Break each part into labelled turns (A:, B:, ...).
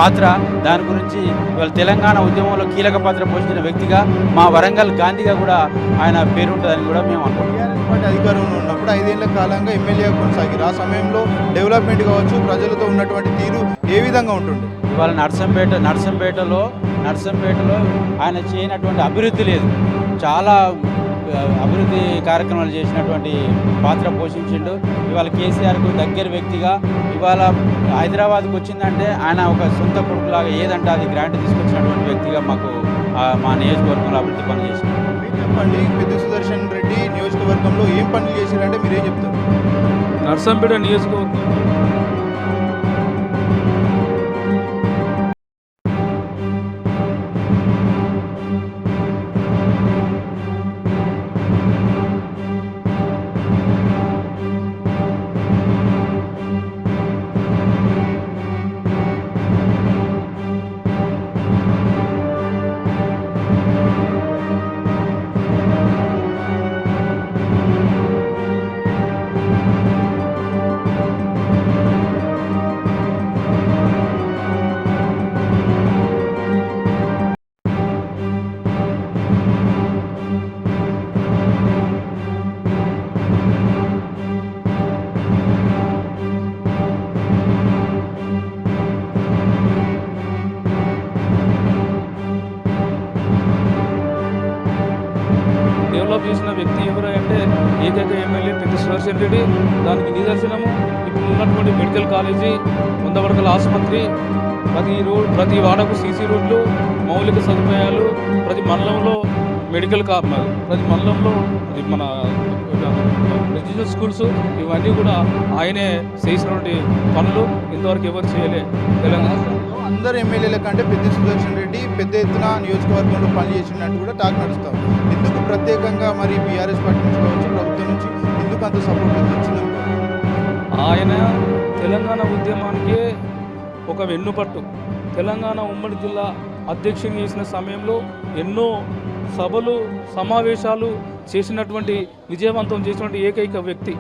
A: పాత్ర దాని గురించి ఇవాళ తెలంగాణ ఉద్యమంలో కీలక పాత్ర పోషించిన వ్యక్తిగా మా వరంగల్ గాంధీగా కూడా ఆయన పేరుంటుందని కూడా మేము అనుకుంటున్నాం.
B: టీఆర్ఎస్ పార్టీ అధికారంలో ఉన్నప్పుడు 5 ఏళ్ల కాలంగా ఎమ్మెల్యేగా కొనసాగారు. ఆ సమయంలో డెవలప్మెంట్ కావచ్చు, ప్రజలతో ఉన్నటువంటి తీరు ఏ విధంగా ఉంటుంది?
A: ఇవాళ నర్సంపేటలో ఆయన చేయనటువంటి అభివృద్ధి లేదు. చాలా అభివృద్ధి కార్యక్రమాలు చేసినటువంటి పాత్ర పోషించిండు. ఇవాళ కేసీఆర్కు దగ్గర వ్యక్తిగా ఇవాళ హైదరాబాద్కు వచ్చిందంటే ఆయన ఒక సొంత కొడుకులాగా ఏదంటే అది గ్రాంట్ తీసుకొచ్చినటువంటి వ్యక్తిగా మాకు మా నియోజకవర్గంలో అభివృద్ధి పనులు చేసింది.
B: మీరు చెప్పండి, పెద్ది సుదర్శన్ రెడ్డి నియోజకవర్గంలో ఏం పనులు చేశారంటే మీరేం చెప్తారు?
C: నర్సంపేట నియోజకవర్గం డెవలప్ చేసిన వ్యక్తి ఎవరు అంటే ఏకైక ఎమ్మెల్యే పెద్ది సుదర్శన్ రెడ్డి. దానికి నిదర్శనము ఇప్పుడు ఉన్నటువంటి మెడికల్ కాలేజీ, 100 పడకల ఆసుపత్రి, ప్రతి వాడకు సీసీ రోడ్లు, మౌలిక సదుపాయాలు, ప్రతి మండలంలో ప్రతి మండలంలో మన రెసిడెన్షియల్ స్కూల్స్, ఇవన్నీ కూడా ఆయనే చేసినటువంటి పనులు ఇంతవరకు ఎవరు చేయలే. తెలంగాణ
B: అందరు ఎమ్మెల్యేల కంటే పెద్ది సుదర్శన్ రెడ్డి పెద్ద ఎత్తున నియోజకవర్గంలో పనిచేసినట్టు కూడా టాక్ నడుస్తాం. ఎందుకు ప్రత్యేకంగా మరి బీఆర్ఎస్ పార్టీ నుంచి కావచ్చు, ప్రభుత్వం నుంచి ఎందుకు అంత సపోర్ట్ వచ్చింది?
C: ఆయన తెలంగాణ ఉద్యమానికి ఒక వెన్నుపట్టు. తెలంగాణ ఉమ్మడి జిల్లా అధ్యక్షుని చేసిన సమయంలో ఎన్నో సభలు, సమావేశాలు చేసినటువంటి, విజయవంతం చేసినటువంటి ఏకైక వ్యక్తి.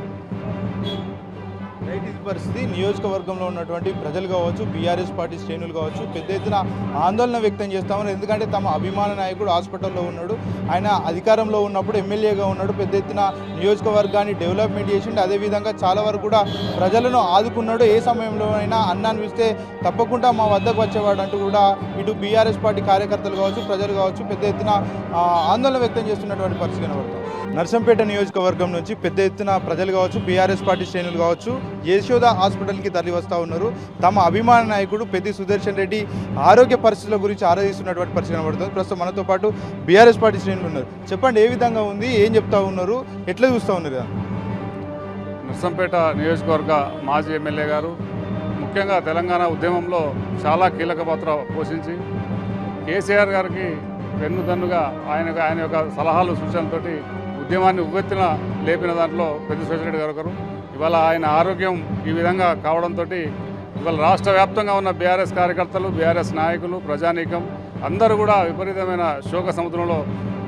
B: రైట్, ఇది పరిస్థితి. నియోజకవర్గంలో ఉన్నటువంటి ప్రజలు కావచ్చు, బీఆర్ఎస్ పార్టీ శ్రేణులు కావచ్చు, పెద్ద ఎత్తున ఆందోళన వ్యక్తం చేస్తామని. ఎందుకంటే తమ అభిమాన నాయకుడు హాస్పిటల్లో ఉన్నాడు, ఆయన అధికారంలో ఉన్నప్పుడు ఎమ్మెల్యేగా ఉన్నాడు, పెద్ద ఎత్తున నియోజకవర్గాన్ని డెవలప్మెంట్ చేసిండు. అదేవిధంగా చాలా వరకు కూడా ప్రజలను ఆదుకున్నాడు. ఏ సమయంలో అయినా అన్నాన్ని పిలిస్తే తప్పకుండా మా వద్దకు వచ్చేవాడు అంటూ కూడా ఇటు బీఆర్ఎస్ పార్టీ కార్యకర్తలు కావచ్చు, ప్రజలు కావచ్చు పెద్ద ఎత్తున ఆందోళన వ్యక్తం చేస్తున్నటువంటి పరిస్థితి కనబడుతుంది. నర్సంపేట నియోజకవర్గం నుంచి పెద్ద ఎత్తున ప్రజలు కావచ్చు, బీఆర్ఎస్ పార్టీ శ్రేణులు కావచ్చు యశోద హాస్పిటల్కి తరలి వస్తూ ఉన్నారు. తమ అభిమాన నాయకుడు పెద్ది సుదర్శన్ రెడ్డి ఆరోగ్య పరిస్థితుల గురించి ఆరాధిస్తున్నటువంటి పరిస్థితి కనబడుతుంది. ప్రస్తుతం మనతో పాటు బీఆర్ఎస్ పార్టీ శ్రేణులు ఉన్నారు. చెప్పండి, ఏ విధంగా ఉంది, ఏం చెప్తా ఉన్నారు, ఎట్లా చూస్తూ ఉన్నారు?
D: నర్సంపేట నియోజకవర్గ మాజీ ఎమ్మెల్యే గారు ముఖ్యంగా తెలంగాణ ఉద్యమంలో చాలా కీలక పాత్ర పోషించి కేసీఆర్ గారికి వెన్నుదన్నుగా ఆయన యొక్క సలహాలు, సూచనలతోటి ఉద్యమాన్ని ఉవ్వెత్తున లేపిన దాంట్లో పెద్ది సుదర్శన్ రెడ్డి గారు ఒకరు. ఇవాళ ఆయన ఆరోగ్యం ఈ విధంగా కావడంతో ఇవాళ రాష్ట్ర వ్యాప్తంగా ఉన్న బీఆర్ఎస్ కార్యకర్తలు, బీఆర్ఎస్ నాయకులు, ప్రజానీకం అందరూ కూడా విపరీతమైన శోక సముద్రంలో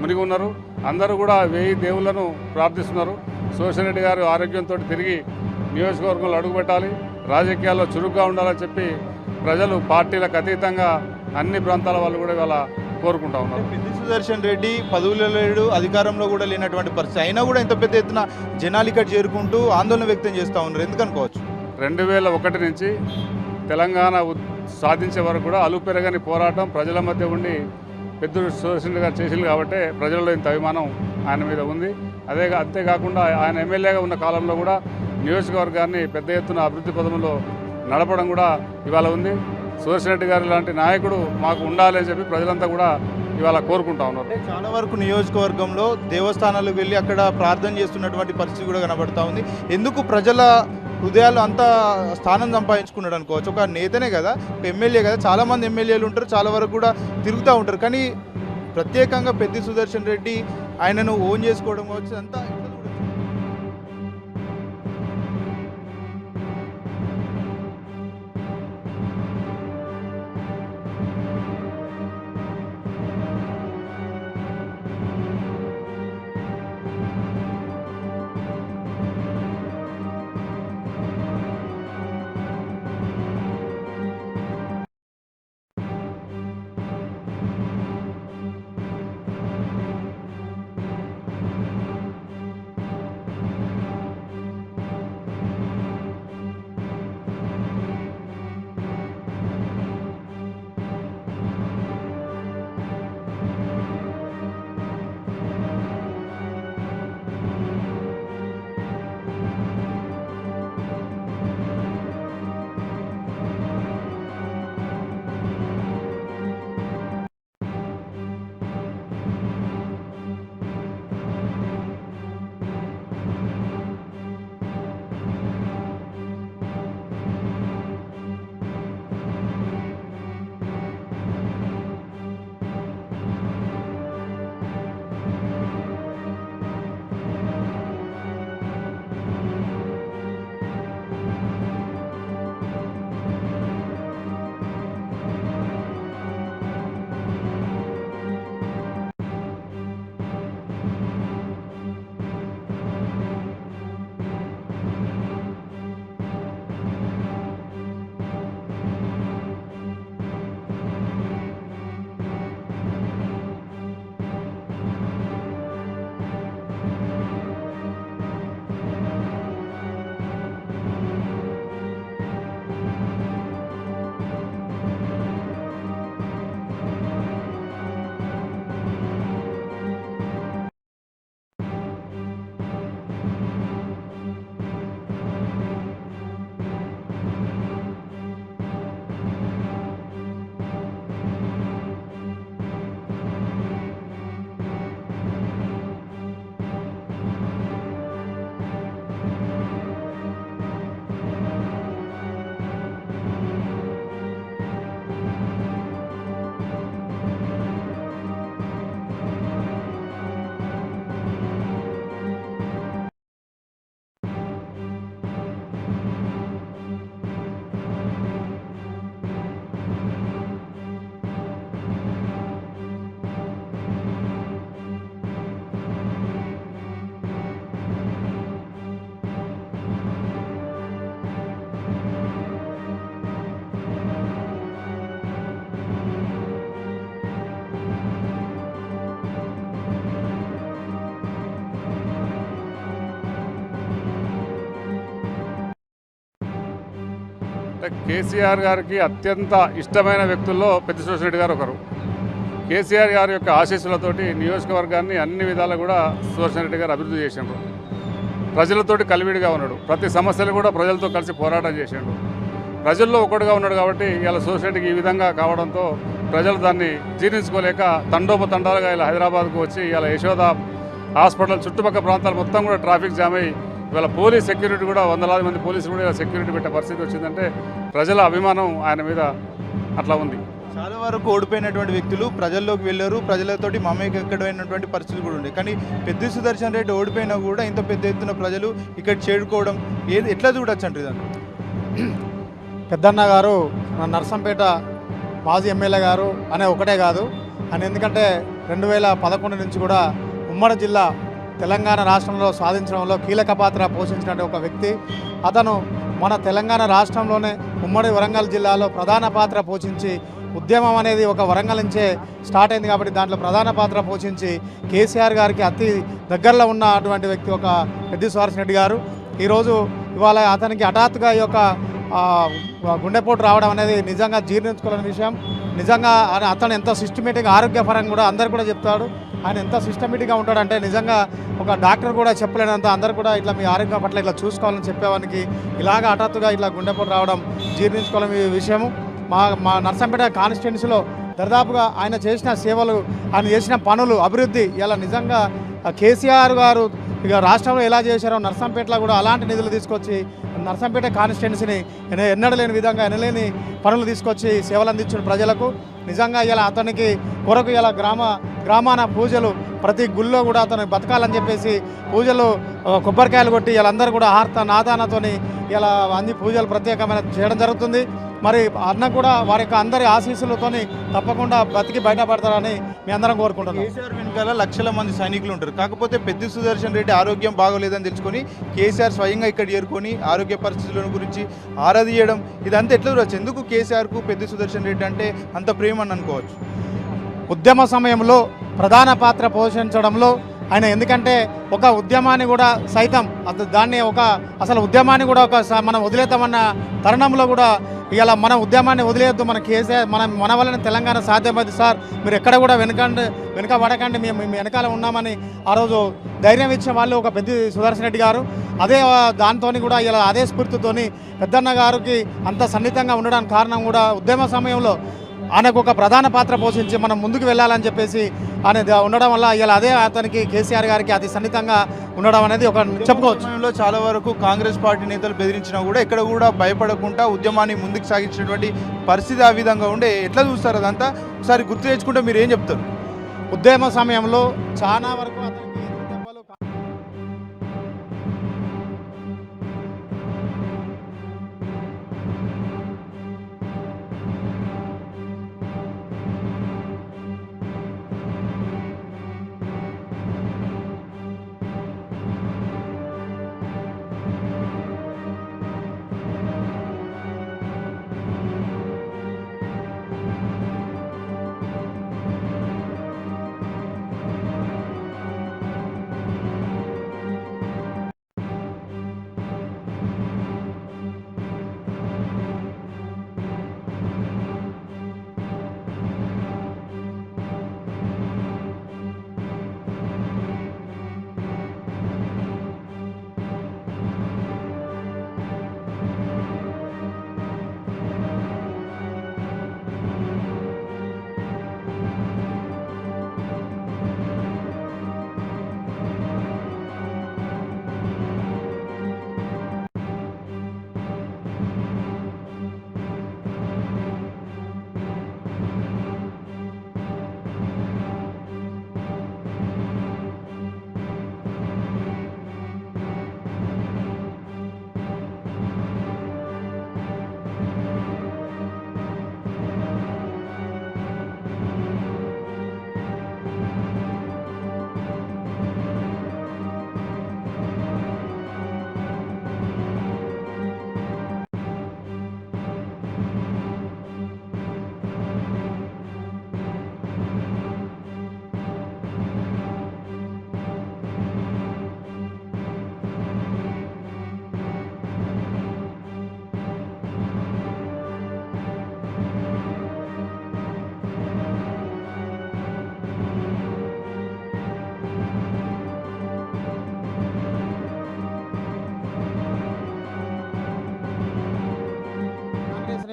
D: మునిగి ఉన్నారు. అందరూ కూడా 1000 దేవుళ్లను ప్రార్థిస్తున్నారు. సుదర్శన్ రెడ్డి గారు ఆరోగ్యంతో తిరిగి నియోజకవర్గంలో అడుగుపెట్టాలి, రాజకీయాల్లో చురుగ్గా ఉండాలని చెప్పి ప్రజలు పార్టీలకు అతీతంగా అన్ని ప్రాంతాల వాళ్ళు కూడా ఇవాళ కోరుకుంటా ఉన్నారు.
B: పెద్ది సుదర్శన్ రెడ్డి పదవుల్లో లేడు, అధికారంలో కూడా లేనటువంటి పరిస్థితి అయినా కూడా ఇంత పెద్ద ఎత్తున జనాలు ఇక్కడ చేరుకుంటూ ఆందోళన వ్యక్తం చేస్తూ ఉన్నారు. ఎందుకనుకోవచ్చు?
D: 2001 నుంచి తెలంగాణ సాధించే వరకు కూడా అలుపెరగని పోరాటం ప్రజల మధ్య ఉండి పెద్ది సుదర్శన్ రెడ్డి గారు చేసింది కాబట్టి ప్రజల్లో ఇంత అభిమానం ఆయన మీద ఉంది. అంతేకాకుండా ఆయన ఎమ్మెల్యేగా ఉన్న కాలంలో కూడా నియోజకవర్గాన్ని పెద్ద ఎత్తున అభివృద్ధి పదంలో నడపడం కూడా ఇవాళ ఉంది. సుదర్శన్ రెడ్డి గారు లాంటి నాయకుడు మాకు ఉండాలి అని చెప్పి ప్రజలంతా కూడా ఇవాళ కోరుకుంటా ఉన్నారు.
B: చాలా వరకు నియోజకవర్గంలో దేవస్థానాలకు వెళ్ళి అక్కడ ప్రార్థన చేస్తున్నటువంటి పరిస్థితి కూడా కనబడతా ఉంది. ఎందుకు ప్రజల హృదయాలు అంత స్థానం సంపాదించుకున్నాడు అనుకోవచ్చు? ఒక నేతనే కదా, ఒక ఎమ్మెల్యే కదా, చాలామంది ఎమ్మెల్యేలు ఉంటారు, చాలా వరకు కూడా తిరుగుతూ ఉంటారు. కానీ ప్రత్యేకంగా పెద్ది సుదర్శన్ రెడ్డి ఆయనను ఓన్ చేసుకోవడం కావచ్చు అంతా
D: అంటే కేసీఆర్ గారికి అత్యంత ఇష్టమైన వ్యక్తుల్లో పెద్ద సుదర్శన్ రెడ్డి గారు ఒకరు. కేసీఆర్ గారి యొక్క ఆశీస్సులతోటి నియోజకవర్గాన్ని అన్ని విధాలు కూడా సుదర్శన్ రెడ్డి గారు అభివృద్ధి చేసిండ్రు. ప్రజలతోటి కలివిడిగా ఉన్నాడు, ప్రతి సమస్యలు కూడా ప్రజలతో కలిసి పోరాటం చేసిండు, ప్రజల్లో ఒకటిగా ఉన్నాడు. కాబట్టి ఇలా సుదర్శన్ రెడ్డికి ఈ విధంగా కావడంతో ప్రజలు దాన్ని జీర్ణించుకోలేక తండోపతండాలుగా ఇలా హైదరాబాద్కు వచ్చి ఇలా యశోద హాస్పిటల్ చుట్టుపక్కల ప్రాంతాలు మొత్తం కూడా ట్రాఫిక్ జామ్ అయ్యి ఇవాళ పోలీస్ సెక్యూరిటీ కూడా వందలాది మంది పోలీసులు కూడా ఇలా సెక్యూరిటీ పెట్టే పరిస్థితి వచ్చిందంటే ప్రజల అభిమానం ఆయన మీద అట్లా ఉంది.
B: చాలా వరకు ఓడిపోయినటువంటి వ్యక్తులు ప్రజల్లోకి వెళ్ళారు, ప్రజలతోటి మమేకమైనటువంటి పరిస్థితులు కూడా ఉన్నాయి. కానీ పెద్ద సుదర్శన్ రెడ్డి ఓడిపోయినా కూడా ఇంత పెద్ద ఎత్తున ప్రజలు ఇక్కడ చేరుకోవడం ఎట్లా చూడొచ్చు అంటే దాన్ని?
E: పెద్దన్న గారు మన నర్సంపేట మాజీ ఎమ్మెల్యే గారు అనే ఒకటే కాదు అని, ఎందుకంటే 2011 నుంచి కూడా ఉమ్మడి జిల్లా తెలంగాణ రాష్ట్రంలో సాధించడంలో కీలక పాత్ర పోషించిన ఒక వ్యక్తి. అతను మన తెలంగాణ రాష్ట్రంలోనే ఉమ్మడి వరంగల్ జిల్లాలో ప్రధాన పాత్ర పోషించి ఉద్యమం అనేది ఒక వరంగల్ నుంచే స్టార్ట్ అయింది కాబట్టి దాంట్లో ప్రధాన పాత్ర పోషించి కేసీఆర్ గారికి అతి దగ్గరలో ఉన్న అటువంటి వ్యక్తి ఒక పెద్ద సుదర్శన్ రెడ్డి గారు. ఈరోజు ఇవాళ అతనికి హఠాత్తుగా ఈ యొక్క గుండెపోటు రావడం అనేది నిజంగా జీర్ణించుకోలేని విషయం. నిజంగా అతను ఎంత సిస్టమేటిక్గా ఆరోగ్యపరంగా కూడా అందరు కూడా చెప్తాడు. ఆయన ఎంత సిస్టమేటిక్గా ఉంటాడంటే నిజంగా ఒక డాక్టర్ కూడా చెప్పలేనంత అందరు కూడా ఇట్లా మీ ఆరోగ్యం పట్ల ఇట్లా చూసుకోవాలని చెప్పేవానికి ఇలాగ హఠాత్తుగా ఇట్లా గుండెపోటు రావడం జీర్ణించుకోలేని విషయము. మా నర్సంపేట కాన్స్టిట్యున్సీలో దాదాపుగా ఆయన చేసిన సేవలు, ఆయన చేసిన పనులు, అభివృద్ధి ఇలా నిజంగా కేసీఆర్ గారు ఇక రాష్ట్రంలో ఎలా చేశారో నర్సంపేటలో కూడా అలాంటి నిధులు తీసుకొచ్చి నర్సంపేట కాన్స్టిట్యున్సీని ఎన్నడలేని విధంగా ఎనలేని పనులు తీసుకొచ్చి సేవలు అందించిన ప్రజలకు. నిజంగా ఇలా అతనికి కొరకు ఇలా గ్రామాన పూజలు ప్రతి గుళ్ళో కూడా అతను బతకాలని చెప్పేసి పూజలు కొబ్బరికాయలు కొట్టి వీళ్ళందరూ కూడా ఆర్త నాదానతోని ఇలా అన్ని పూజలు ప్రత్యేకమైన చేయడం జరుగుతుంది. మరి అన్న కూడా వారి యొక్క అందరి ఆశీస్సులతోని తప్పకుండా బతికి బయటపడతారని మీ అందరం కోరుకుంటున్నాం.
B: కేసీఆర్ వెనుకాల లక్షల మంది సైనికులు ఉంటారు. కాకపోతే పెద్ద సుదర్శన్ రెడ్డి ఆరోగ్యం బాగోలేదని తెలుసుకొని కేసీఆర్ స్వయంగా ఇక్కడ చేరుకొని ఆరోగ్య పరిస్థితుల గురించి ఆరా తీయడం ఇదంతా ఎట్లా చూడవచ్చు? ఎందుకు కేసీఆర్కు పెద్ద సుదర్శన్ రెడ్డి అంటే అంత ప్రేమ అని అనుకోవచ్చు?
E: ఉద్యమ సమయంలో ప్రధాన పాత్ర పోషించడంలో ఆయన, ఎందుకంటే ఒక ఉద్యమాన్ని కూడా సైతం దాన్ని అసలు ఉద్యమాన్ని కూడా మనం వదిలేద్దామన్న తరుణంలో కూడా ఇలా మన ఉద్యమాన్ని వదిలేయద్దు, మన కేసీఆర్ మన వలన తెలంగాణ సాధ్యమైంది సార్, మీరు ఎక్కడ కూడా వెనకబడకండి, మేము వెనకాల ఉన్నామని ఆ రోజు ధైర్యం ఇచ్చే వాళ్ళు ఒక పెద్ద సుదర్శన్ రెడ్డి గారు. అదే దాంతో కూడా ఇలా అదే స్ఫూర్తితోని పెద్దన్న గారికి అంత సన్నిహితంగా ఉండడానికి కారణం కూడా ఉద్యమ సమయంలో ఆయనకు ఒక ప్రధాన పాత్ర పోషించి మనం ముందుకు వెళ్ళాలని చెప్పేసి ఆయన ఉండడం వల్ల ఇలా అదే అతనికి కేసీఆర్ గారికి అతి సన్నిహితంగా ఉండడం అనేది ఒక చెప్పుకోవచ్చు.
B: సమయంలో చాలా వరకు కాంగ్రెస్ పార్టీ నేతలు బెదిరించినా కూడా ఎక్కడ కూడా భయపడకుండా ఉద్యమాన్ని ముందుకు సాగించినటువంటి పరిస్థితి ఆ విధంగా ఉండే. ఎట్లా చూస్తారు అదంతా? ఒకసారి గుర్తు తెచ్చుకుంటే మీరు ఏం చెప్తారు?
E: ఉద్యమ సమయంలో చాలా వరకు అతనికి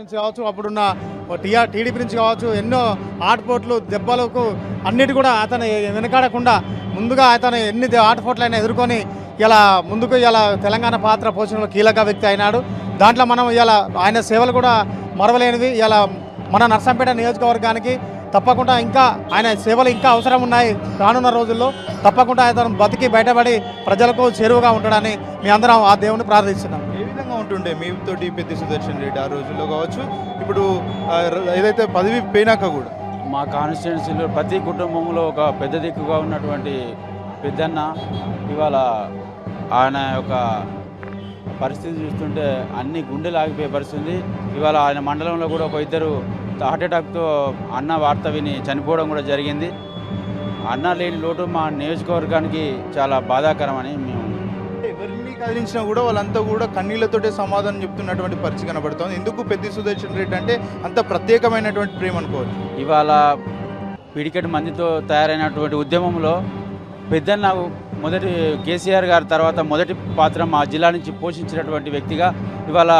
E: నుంచి కావచ్చు, అప్పుడున్న టీడీపీ నుంచి కావచ్చు, ఎన్నో ఆటపోట్లు దెబ్బలకు అన్నిటి కూడా అతను వెనకాడకుండా ముందుగా అతను ఎన్ని ఆటపోట్లైనా ఎదుర్కొని ఇలా ముందుకు ఇలా తెలంగాణ పాత్ర పోషణలో కీలక వ్యక్తి అయినాడు. దాంట్లో మనం ఇలా ఆయన సేవలు కూడా మరవలేనివి. ఇలా మన నర్సంపేట నియోజకవర్గానికి తప్పకుండా ఇంకా ఆయన సేవలు ఇంకా అవసరం ఉన్నాయి. రానున్న రోజుల్లో తప్పకుండా అతను బతికి బయటపడి ప్రజలకు చేరువగా ఉంటాడని మీ అందరం ఆ దేవుని ప్రార్థిస్తున్నాం.
B: ఏ విధంగా ఉంటుండే మీతోటి పెద్ది సుదర్శన్ రెడ్డి ఆ రోజుల్లో కావచ్చు, ఇప్పుడు ఏదైతే పదవి పోయినాక కూడా?
A: మా కాన్స్టిట్యున్సీలో ప్రతి కుటుంబంలో ఒక పెద్ద దిక్కుగా ఉన్నటువంటి పెద్దన్న ఇవాళ ఆయన యొక్క పరిస్థితి చూస్తుంటే అన్ని గుండెలు ఆగిపోయే పరిస్థితి. ఇవాళ ఆయన మండలంలో కూడా ఒక ఇద్దరు హార్ట్అటాక్తో అన్న వార్త విని చనిపోవడం కూడా జరిగింది. అన్న లేని లోటు మా నియోజకవర్గానికి చాలా బాధాకరమని మేము
B: ఎవరిని కదిలించినా కూడా వాళ్ళంతా కూడా కన్నీళ్లతోటే సమాధానం చెప్తున్నటువంటి పరిస్థితి కనబడుతుంది. ఎందుకు పెద్ది సుదర్శన్ రెడ్డి అంటే అంత ప్రత్యేకమైనటువంటి ప్రేమ అనుకోవచ్చు.
A: ఇవాళ పిడికెట్ మందితో తయారైనటువంటి ఉద్యమంలో పెద్దన్న మొదటి కేసీఆర్ గారి తర్వాత మొదటి పాత్ర మా జిల్లా నుంచి పోషించినటువంటి వ్యక్తిగా ఇవాళ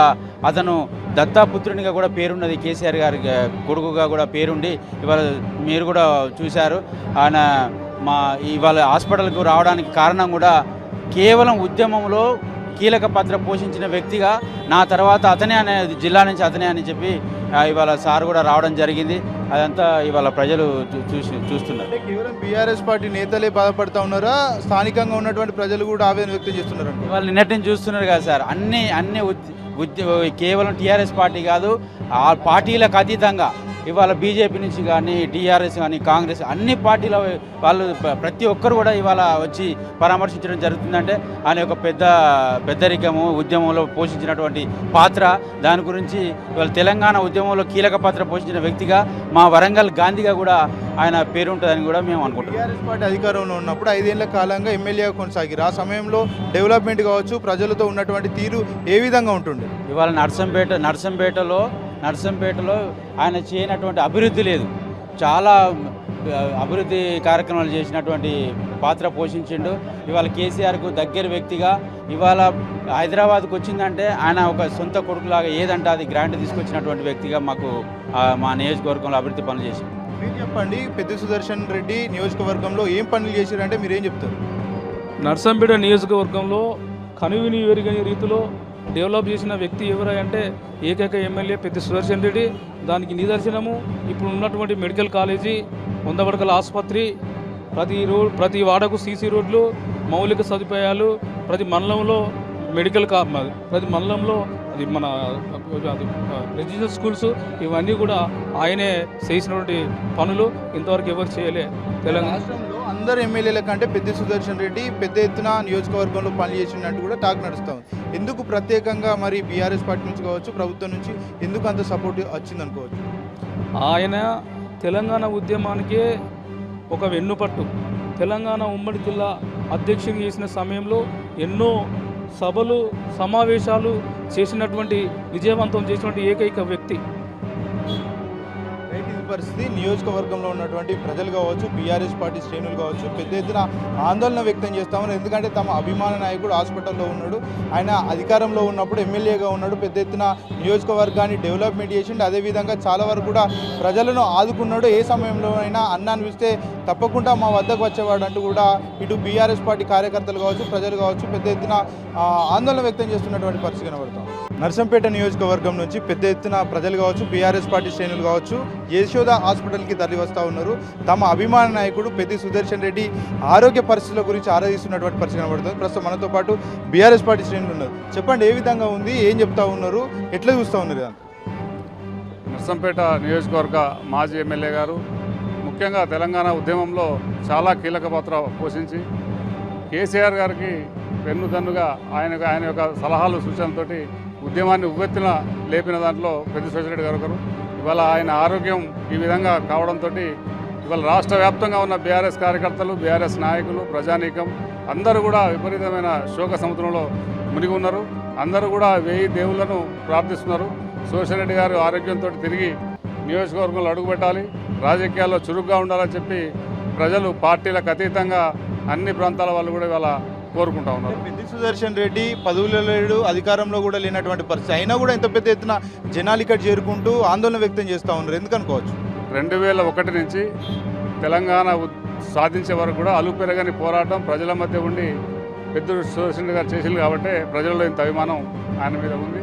A: అతను దత్తాపుత్రునిగా కూడా పేరున్నది. కేసీఆర్ గారి కొడుకుగా కూడా పేరుండి ఇవాళ మీరు కూడా చూశారు. ఆయన ఇవాళ హాస్పిటల్కు రావడానికి కారణం కూడా కేవలం ఉద్యమంలో కీలక పాత్ర పోషించిన వ్యక్తిగా నా తర్వాత అతనే అనే జిల్లా నుంచి అతనే అని చెప్పి ఇవాళ సార్ కూడా రావడం జరిగింది. అదంతా ఇవాళ ప్రజలు చూస్తున్నారు.
B: అంటే కేవలం బీఆర్ఎస్ పార్టీ నేతలే బాధపడతా ఉన్నారా, స్థానికంగా ఉన్నటువంటి ప్రజలు కూడా ఆవేదన వ్యక్తం చేస్తున్నారు?
A: ఇవాళ నిన్నటి నుంచి చూస్తున్నారు కదా సార్, అన్ని కేవలం టీఆర్ఎస్ పార్టీ కాదు, ఆ పార్టీలకు అతీతంగా ఇవాళ బీజేపీ నుంచి కానీ టీఆర్ఎస్ కానీ కాంగ్రెస్ అన్ని పార్టీల వాళ్ళు ప్రతి ఒక్కరు కూడా ఇవాళ వచ్చి పరామర్శించడం జరుగుతుందంటే ఆయన యొక్క పెద్దరికము ఉద్యమంలో పోషించినటువంటి పాత్ర, దాని గురించి ఇవాళ తెలంగాణ ఉద్యమంలో కీలక పాత్ర పోషించిన వ్యక్తిగా మా వరంగల్ గాంధీగా కూడా ఆయన పేరు ఉంటుందని కూడా మేము అనుకుంటున్నాం.
B: టీఆర్ఎస్ పార్టీ అధికారంలో ఉన్నప్పుడు 5 ఏళ్ల కాలంగా ఎమ్మెల్యేగా కొనసాగిరు. ఆ సమయంలో డెవలప్మెంట్ కావచ్చు, ప్రజలతో ఉన్నటువంటి తీరు ఏ విధంగా ఉంటుండే?
A: ఇవాళ నర్సంపేటలో ఆయన చేయనటువంటి అభివృద్ధి లేదు. చాలా అభివృద్ధి కార్యక్రమాలు చేసినటువంటి పాత్ర పోషించిండు. ఇవాళ కేసీఆర్కు దగ్గర వ్యక్తిగా ఇవాళ హైదరాబాద్కు వచ్చిందంటే ఆయన ఒక సొంత కొడుకులాగా ఏదంటే అది గ్రాంట్ తీసుకొచ్చినటువంటి వ్యక్తిగా మాకు మా నియోజకవర్గంలో అభివృద్ధి పనులు చేసింది.
B: మీరు చెప్పండి, పెద్ది సుదర్శన్ రెడ్డి నియోజకవర్గంలో ఏం పనులు చేశారంటే మీరు ఏం చెప్తారు?
C: నర్సంపేట నియోజకవర్గంలో కనువిని ఎరుగని రీతిలో డెవలప్ చేసిన వ్యక్తి ఎవరంటే ఏకైక ఎమ్మెల్యే పెద్ది సుదర్శన్ రెడ్డి. దానికి నిదర్శనము ఇప్పుడు ఉన్నటువంటి మెడికల్ కాలేజీ, 100 పడకల ఆసుపత్రి, ప్రతి వాడకు సీసీ రోడ్లు, మౌలిక సదుపాయాలు, ప్రతి మండలంలో ప్రతి మండలంలో అది మన రెసిడెన్షియల్ స్కూల్స్, ఇవన్నీ కూడా ఆయనే చేసినటువంటి పనులు ఇంతవరకు ఎవరు చేయలే. తెలంగాణ
B: రాష్ట్రంలో అందరు ఎమ్మెల్యేల కంటే పెద్ది సుదర్శన్ రెడ్డి పెద్ద ఎత్తున నియోజకవర్గంలో పనిచేసినట్టు కూడా టాక్ నడుస్తూ ఉంది. ఎందుకు ప్రత్యేకంగా మరి బీఆర్ఎస్ పార్టీ నుంచి కావచ్చు, ప్రభుత్వం నుంచి ఎందుకు అంత సపోర్ట్ వచ్చిందనుకోవచ్చు?
C: ఆయన తెలంగాణ ఉద్యమానికే ఒక వెన్నుపట్టు. తెలంగాణ ఉమ్మడి జిల్లా అధ్యక్షుడు చేసిన సమయంలో ఎన్నో సభలు సమావేశాలు చేసినటువంటి విజయవంతం చేసినటువంటి ఏకైక వ్యక్తి.
B: పరిస్థితి నియోజకవర్గంలో ఉన్నటువంటి ప్రజలు కావచ్చు, బీఆర్ఎస్ పార్టీ శ్రేణులు కావచ్చు పెద్ద ఎత్తున ఆందోళన వ్యక్తం చేస్తామని. ఎందుకంటే తమ అభిమాన నాయకుడు హాస్పిటల్లో ఉన్నాడు, ఆయన అధికారంలో ఉన్నప్పుడు ఎమ్మెల్యేగా ఉన్నాడు, పెద్ద ఎత్తున నియోజకవర్గాన్ని డెవలప్మెంట్ చేసిండు, అదేవిధంగా చాలా వరకు కూడా ప్రజలను ఆదుకున్నాడు. ఏ సమయంలో అయినా అన్నాన్ని పిలిస్తే తప్పకుండా మా వద్దకు వచ్చేవాడు అంటూ కూడా ఇటు బీఆర్ఎస్ పార్టీ కార్యకర్తలు కావచ్చు, ప్రజలు కావచ్చు పెద్ద ఎత్తున ఆందోళన వ్యక్తం చేస్తున్నటువంటి పరిస్థితి కనబడతాం. నర్సంపేట నియోజకవర్గం నుంచి పెద్ద ఎత్తున ప్రజలు కావచ్చు, బీఆర్ఎస్ పార్టీ శ్రేణులు కావచ్చు యశోద హాస్పిటల్కి తరలి వస్తూ ఉన్నారు. తమ అభిమాన నాయకుడు పెద్ది సుదర్శన్ రెడ్డి ఆరోగ్య పరిస్థితుల గురించి ఆరాధిస్తున్నటువంటి పరిస్థితి కనబడుతుంది. ప్రస్తుతం మనతో పాటు బీఆర్ఎస్ పార్టీ శ్రేణులు ఉన్నారు. చెప్పండి, ఏ విధంగా ఉంది, ఏం చెప్తా ఉన్నారు, ఎట్లా చూస్తూ ఉన్నారు?
D: నర్సంపేట నియోజకవర్గ మాజీ ఎమ్మెల్యే గారు ముఖ్యంగా తెలంగాణ ఉద్యమంలో చాలా కీలక పాత్ర పోషించి కేసీఆర్ గారికి వెన్నుదన్నుగా ఆయన యొక్క సలహాలు సూచనలతోటి ఉద్యమాన్ని ఉవ్వెత్తున లేపిన దాంట్లో పెద్ది సుదర్శన్ రెడ్డి గారు ఒకరు. ఇవాళ ఆయన ఆరోగ్యం ఈ విధంగా కావడంతో ఇవాళ రాష్ట్ర వ్యాప్తంగా ఉన్న బీఆర్ఎస్ కార్యకర్తలు, బీఆర్ఎస్ నాయకులు, ప్రజానీకం అందరూ కూడా విపరీతమైన శోక సముద్రంలో మునిగి ఉన్నారు. అందరూ కూడా 1000 దేవుళ్లను ప్రార్థిస్తున్నారు. సుదర్శన్ రెడ్డి గారు ఆరోగ్యంతో తిరిగి నియోజకవర్గంలో అడుగుపెట్టాలి, రాజకీయాల్లో చురుగ్గా ఉండాలని చెప్పి ప్రజలు పార్టీలకు అతీతంగా అన్ని ప్రాంతాల వాళ్ళు కూడా ఇవాళ కోరుకుంటా ఉన్నారు.
B: పెద్ది సుదర్శన్ రెడ్డి పదవుల్లో లేడు, అధికారంలో కూడా లేనటువంటి పరిస్థితి అయినా కూడా ఇంత పెద్ద ఎత్తున జనాలు ఇక్కడ చేరుకుంటూ ఆందోళన వ్యక్తం చేస్తూ ఉన్నారు, ఎందుకనుకోవచ్చు?
D: 2001 నుంచి తెలంగాణ సాధించే వరకు కూడా అలుపెరగని పోరాటం ప్రజల మధ్య ఉండి పెద్ద సుదర్శన్ రెడ్డి గారు చేసింది కాబట్టి ప్రజల్లో ఇంత అభిమానం ఆయన మీద ఉంది.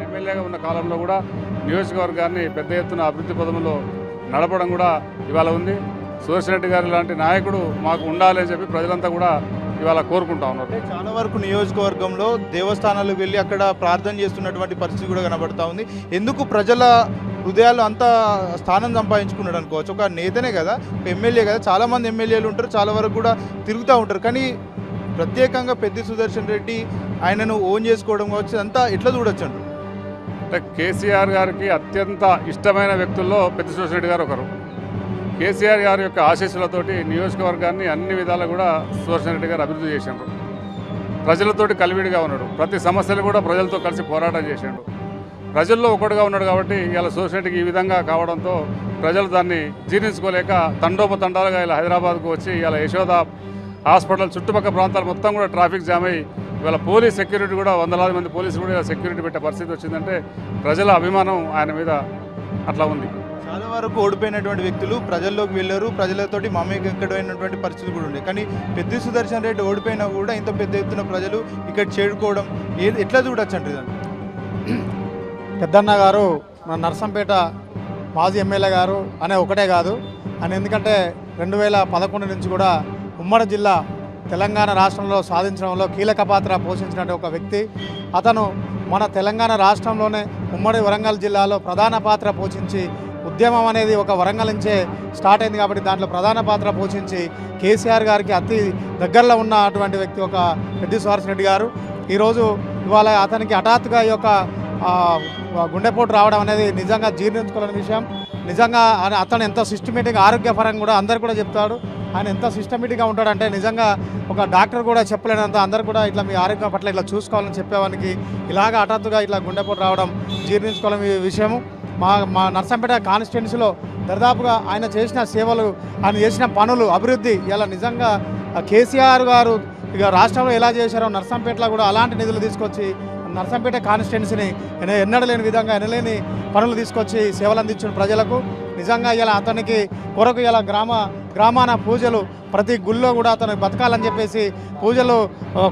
D: ఎమ్మెల్యేగా ఉన్న కాలంలో కూడా నియోజకవర్గాన్ని పెద్ద ఎత్తున అభివృద్ధి పదంలో నడపడం కూడా ఇవాళ ఉంది. సుదర్శన్ రెడ్డి గారు లాంటి నాయకుడు మాకు ఉండాలి అని చెప్పి ప్రజలంతా కూడా ఇవాళ కోరుకుంటా ఉన్నారు.
B: చాలా వరకు నియోజకవర్గంలో దేవస్థానాలకు వెళ్ళి అక్కడ ప్రార్థన చేస్తున్నటువంటి పరిస్థితి కూడా కనబడతా ఉంది. ఎందుకు ప్రజల హృదయాలు అంత స్థానం సంపాదించుకున్నాడు అనుకోవచ్చు. ఒక నేతనే కదా, ఒక ఎమ్మెల్యే కదా, చాలామంది ఎమ్మెల్యేలు ఉంటారు, చాలా వరకు కూడా తిరుగుతూ ఉంటారు. కానీ ప్రత్యేకంగా పెద్ది సుదర్శన్ రెడ్డి ఆయనను ఓన్ చేసుకోవడం కావచ్చు, అంతా ఎట్లా చూడొచ్చు అంటారు?
D: అంటే కేసీఆర్ గారికి అత్యంత ఇష్టమైన వ్యక్తుల్లో పెద్ది సుదర్శన్ రెడ్డి గారు ఒకరు. కేసీఆర్ గారి యొక్క ఆశీస్సులతోటి నియోజకవర్గాన్ని అన్ని విధాలు కూడా సుదర్శన్ రెడ్డి గారు అభివృద్ధి చేశారు. ప్రజలతోటి కలివిడిగా ఉన్నాడు, ప్రతి సమస్యలు కూడా ప్రజలతో కలిసి పోరాటం చేశాడు, ప్రజల్లో ఒకటిగా ఉన్నాడు. కాబట్టి ఇలా సుదర్శన్ రెడ్డికి ఈ విధంగా కావడంతో ప్రజలు దాన్ని జీర్ణించుకోలేక తండోపతండాలుగా ఇలా హైదరాబాద్కు వచ్చి ఇలా యశోద హాస్పిటల్ చుట్టుపక్కల ప్రాంతాలు మొత్తం కూడా ట్రాఫిక్ జామ్ అయ్యి ఇవాళ పోలీస్ సెక్యూరిటీ కూడా వందలాది మంది పోలీసులు కూడా సెక్యూరిటీ పెట్టే పరిస్థితి వచ్చిందంటే ప్రజల అభిమానం ఆయన మీద అట్లా ఉంది.
B: చాలా వరకు ఓడిపోయినటువంటి వ్యక్తులు ప్రజల్లోకి వెళ్ళారు, ప్రజలతోటి మమేకమైనటువంటి పరిస్థితులు కూడా ఉన్నాయి. కానీ పెద్ది సుదర్శన్ రెడ్డి ఓడిపోయినా కూడా ఇంత పెద్ద ఎత్తున ప్రజలు ఇక్కడ చేరుకోవడం ఎట్లా చూడొచ్చు అంటే దాన్ని?
E: పెద్దన్న గారు మన నర్సంపేట మాజీ ఎమ్మెల్యే గారు అనే ఒకటే కాదు అని, ఎందుకంటే 2011 నుంచి కూడా ఉమ్మడి జిల్లా తెలంగాణ రాష్ట్రంలో సాధించడంలో కీలక పాత్ర పోషించినటువంటి ఒక వ్యక్తి. అతను మన తెలంగాణ రాష్ట్రంలోనే ఉమ్మడి వరంగల్ జిల్లాలో ప్రధాన పాత్ర పోషించి, ఉద్యమం అనేది ఒక వరంగల్ నుంచే స్టార్ట్ అయింది కాబట్టి దాంట్లో ప్రధాన పాత్ర పోషించి కేసీఆర్ గారికి అతి దగ్గరలో ఉన్న అటువంటి వ్యక్తి ఒక పెద్ది సుదర్శన్ రెడ్డి గారు. ఈరోజు ఇవాళ అతనికి హఠాత్తుగా ఈ యొక్క గుండెపోటు రావడం అనేది నిజంగా జీర్ణించుకోలేని విషయం. నిజంగా అతను ఎంత సిస్టమేటిక్గా ఆరోగ్యపరంగా కూడా అందరు కూడా చెప్తాడు. ఆయన ఎంత సిస్టమేటిక్గా ఉంటాడంటే నిజంగా ఒక డాక్టర్ కూడా చెప్పలేనంత అందరు కూడా ఇట్లా మీ ఆరోగ్యం పట్ల ఇట్లా చూసుకోవాలని చెప్పేవానికి ఇలాగ హఠాత్తుగా ఇట్లా గుండెపోటు రావడం జీర్ణించుకోలేని విషయము. మా నర్సంపేట కాన్స్టిట్యున్సీలో దాదాపుగా ఆయన చేసిన సేవలు, ఆయన చేసిన పనులు, అభివృద్ధి ఇలా నిజంగా కేసీఆర్ గారు ఇక రాష్ట్రంలో ఎలా చేశారో నర్సంపేటలో కూడా అలాంటి నిధులు తీసుకొచ్చి నర్సంపేట కాన్స్టిట్యున్సీని ఎన్నడలేని విధంగా ఎనలేని పనులు తీసుకొచ్చి సేవలు అందించిన ప్రజలకు. నిజంగా ఇలా అతనికి కొరకు ఇలా గ్రామాన పూజలు ప్రతి గుళ్ళో కూడా అతను బతకాలని చెప్పేసి పూజలు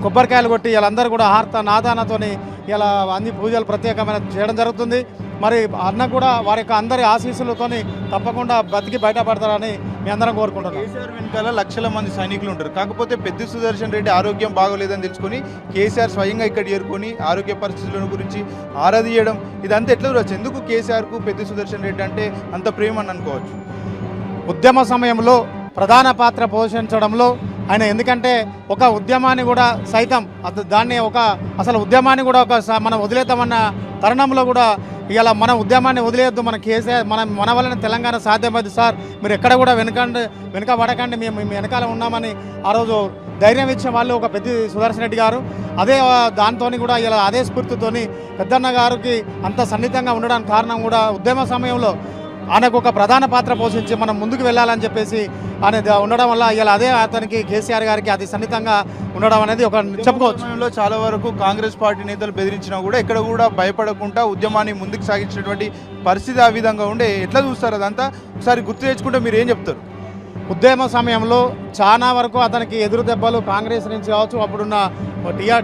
E: కొబ్బరికాయలు కొట్టి వీళ్ళందరూ కూడా హార్త నాదానతోని ఇలా అన్ని పూజలు ప్రత్యేకమైన చేయడం జరుగుతుంది. మరి అన్న కూడా వారి యొక్క అందరి ఆశీస్సులతోని తప్పకుండా బతికి బయటపడతారని మీ అందరం కోరుకుంటున్నాం.
B: కేసీఆర్ వెనకాల లక్షల మంది సైనికులు ఉంటారు. కాకపోతే పెద్ది సుదర్శన్ రెడ్డి ఆరోగ్యం బాగోలేదని తెలుసుకొని కేసీఆర్ స్వయంగా ఇక్కడ చేరుకొని ఆరోగ్య పరిస్థితుల గురించి ఆరా తీయడం ఇదంతా ఎట్లా చూడవచ్చు? ఎందుకు కేసీఆర్కు పెద్ది సుదర్శన్ రెడ్డి అంటే అంత ప్రేమ అని అనుకోవచ్చు?
E: ఉద్యమ సమయంలో ప్రధాన పాత్ర పోషించడంలో ఆయన, ఎందుకంటే ఒక ఉద్యమాన్ని కూడా సైతం దాన్ని అసలు ఉద్యమాన్ని కూడా మనం వదిలేద్దామన్న తరుణంలో కూడా ఇలా మన ఉద్యమాన్ని వదిలేయద్దు, మన కేసీఆర్ మన వలన తెలంగాణ సాధ్యమైంది సార్, మీరు ఎక్కడ కూడా వెనుకబడకండి, మేము వెనకాల ఉన్నామని ఆ రోజు ధైర్యం ఇచ్చిన వాళ్ళు ఒక పెద్ది సుదర్శన్ రెడ్డి గారు. అదే దాంతో కూడా ఇలా అదే స్ఫూర్తితోని పెద్దన్న గారికి అంత సన్నిహితంగా ఉండడానికి కారణం కూడా ఉద్యమ సమయంలో ఆయనకు ఒక ప్రధాన పాత్ర పోషించి మనం ముందుకు వెళ్ళాలని చెప్పేసి ఆయన ఉండడం వల్ల ఇలా అదే అతనికి కేసీఆర్ గారికి అతి సన్నిహితంగా ఉండడం అనేది ఒక చెప్పుకోవచ్చు.
B: సమయంలో చాలా వరకు కాంగ్రెస్ పార్టీ నేతలు బెదిరించినా కూడా ఎక్కడ కూడా భయపడకుండా ఉద్యమాన్ని ముందుకు సాగించినటువంటి పరిస్థితి ఆ విధంగా ఉండే. ఎట్లా చూస్తారు అదంతా? ఒకసారి గుర్తు తెచ్చుకుంటే మీరు ఏం చెప్తారు?
E: ఉద్యమ సమయంలో చాలా వరకు అతనికి ఎదురు దెబ్బలు కాంగ్రెస్ నుంచి కావచ్చు, అప్పుడున్న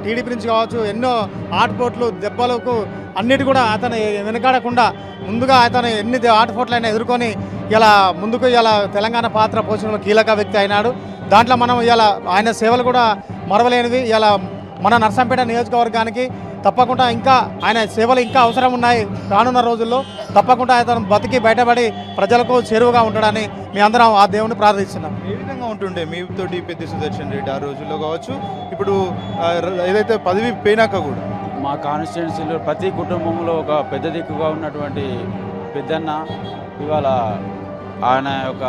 E: టీడీపీ నుంచి కావచ్చు, ఎన్నో ఆటుపోట్లు దెబ్బలకు అన్నిటి కూడా అతను వెనకాడకుండా ముందుగా అతను ఎన్ని ఆటుపోట్లైనా ఎదుర్కొని ఇలా ముందుకు ఇలా తెలంగాణ పాత్ర పోషణలో కీలక వ్యక్తి అయినాడు. దాంట్లో మనం ఇలా ఆయన సేవలు కూడా మరవలేనివి. ఇలా మన నర్సంపేట నియోజకవర్గానికి తప్పకుండా ఇంకా ఆయన సేవలు ఇంకా అవసరం ఉన్నాయి. రానున్న రోజుల్లో తప్పకుండా అతను బతికి బయటపడి ప్రజలకు చేరువగా ఉంటాడని మీ అందరం ఆ దేవుని ప్రార్థిస్తున్నాం.
B: ఏ విధంగా ఉంటుండే మీతోటి పెద్ది సుదర్శన్ రెడ్డి ఆ రోజుల్లో కావచ్చు, ఇప్పుడు ఏదైతే పదవి పోయినాక కూడా?
A: మా కాన్స్టిట్యున్సీలో ప్రతి కుటుంబంలో ఒక పెద్ద దిక్కుగా ఉన్నటువంటి పెద్దన్న ఇవాళ ఆయన యొక్క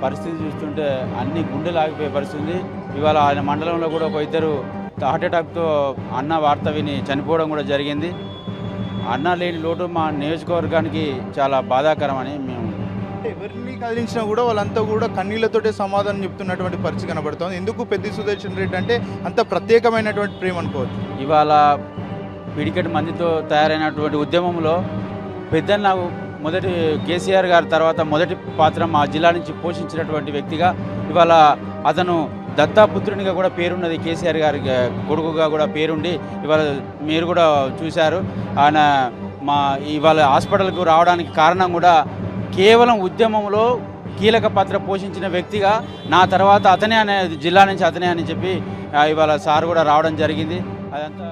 A: పరిస్థితి చూస్తుంటే అన్ని గుండెలు ఆగిపోయే పరిస్థితి. ఇవాళ ఆయన మండలంలో కూడా ఒక ఇద్దరు హార్ట్అటాక్తో అన్న వార్త విని చనిపోవడం కూడా జరిగింది. అన్న లేని లోటు మా నియోజకవర్గానికి చాలా బాధాకరమని మేము.
B: ఎవరిని కదిలించినా కూడా వాళ్ళంతా కూడా కన్నీళ్లతోటే సమాధానం చెప్తున్నటువంటి పరిస్థితి కనబడుతుంది. ఎందుకు పెద్ది సుదర్శన్ రెడ్డి అంటే అంత ప్రత్యేకమైనటువంటి ప్రేమ అనుకోవచ్చు?
A: ఇవాళ పిడికెట్ మందితో తయారైనటువంటి ఉద్యమంలో పెద్దన్న మొదటి కేసీఆర్ గారి తర్వాత మొదటి పాత్ర మా జిల్లా నుంచి పోషించినటువంటి వ్యక్తిగా ఇవాళ అతను దత్తాపుత్రునిగా కూడా పేరున్నది. కేసీఆర్ గారి కొడుకుగా కూడా పేరుండి ఇవాళ మీరు కూడా చూశారు. ఆయన ఇవాళ హాస్పిటల్కు రావడానికి కారణం కూడా కేవలం ఉద్యమంలో కీలక పాత్ర పోషించిన వ్యక్తిగా నా తర్వాత అతనే అనే జిల్లా నుంచి అతనే అని చెప్పి ఇవాళ సార్ కూడా రావడం జరిగింది. అదంతా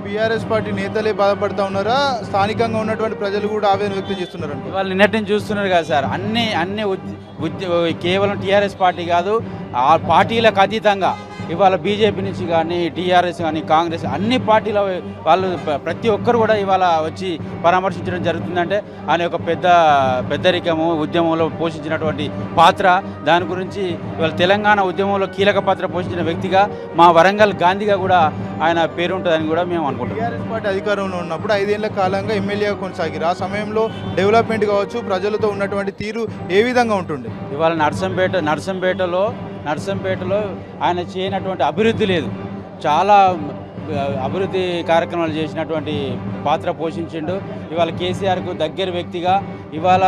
B: బీఆర్ఎస్ పార్టీ నేతలే బాధపడతా ఉన్నారా, స్థానికంగా ఉన్నటువంటి ప్రజలు కూడా ఆవేదన వ్యక్తం చేస్తున్నారు అనుకో.
A: వాళ్ళు నిన్నటి నుంచి చూస్తున్నారు కదా సార్, అన్ని కేవలం టీఆర్ఎస్ పార్టీ కాదు, ఆ పార్టీలకు అతీతంగా ఇవాళ బీజేపీ నుంచి కానీ టీఆర్ఎస్ కానీ కాంగ్రెస్ అన్ని పార్టీల వాళ్ళు ప్రతి ఒక్కరు కూడా ఇవాళ వచ్చి పరామర్శించడం జరుగుతుందంటే ఆయన ఒక పెద్దరికము ఉద్యమంలో పోషించినటువంటి పాత్ర, దాని గురించి ఇవాళ తెలంగాణ ఉద్యమంలో కీలక పాత్ర పోషించిన వ్యక్తిగా మా వరంగల్ గాంధీగా కూడా ఆయన పేరు ఉంటుందని కూడా మేము అనుకుంటున్నాం.
B: టీఆర్ఎస్ పార్టీ అధికారంలో ఉన్నప్పుడు 5 ఏళ్ల కాలంగా ఎమ్మెల్యేగా కొనసాగిరు. ఆ సమయంలో డెవలప్మెంట్ కావచ్చు, ప్రజలతో ఉన్నటువంటి తీరు ఏ విధంగా ఉంటుండే?
A: ఇవాళ నర్సంపేటలో ఆయన చేయనటువంటి అభివృద్ధి లేదు. చాలా అభివృద్ధి కార్యక్రమాలు చేసినటువంటి పాత్ర పోషించిండు. ఇవాళ కేసీఆర్కు దగ్గర వ్యక్తిగా ఇవాళ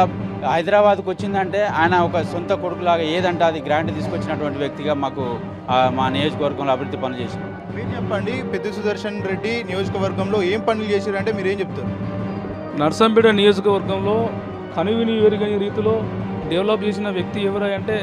A: హైదరాబాద్కు వచ్చిందంటే ఆయన ఒక సొంత కొడుకులాగా ఏదంటే అది గ్రాంట్ తీసుకొచ్చినటువంటి వ్యక్తిగా మాకు మా నియోజకవర్గంలో అభివృద్ధి పనులు చేసింది.
B: మీరు చెప్పండి, పెద్ద సుదర్శన్ రెడ్డి నియోజకవర్గంలో ఏం పనులు చేశారంటే మీరు ఏం చెప్తారు?
C: నర్సంపేట నియోజకవర్గంలో కనువిని ఎరుగని రీతిలో డెవలప్ చేసిన వ్యక్తి ఎవరంటే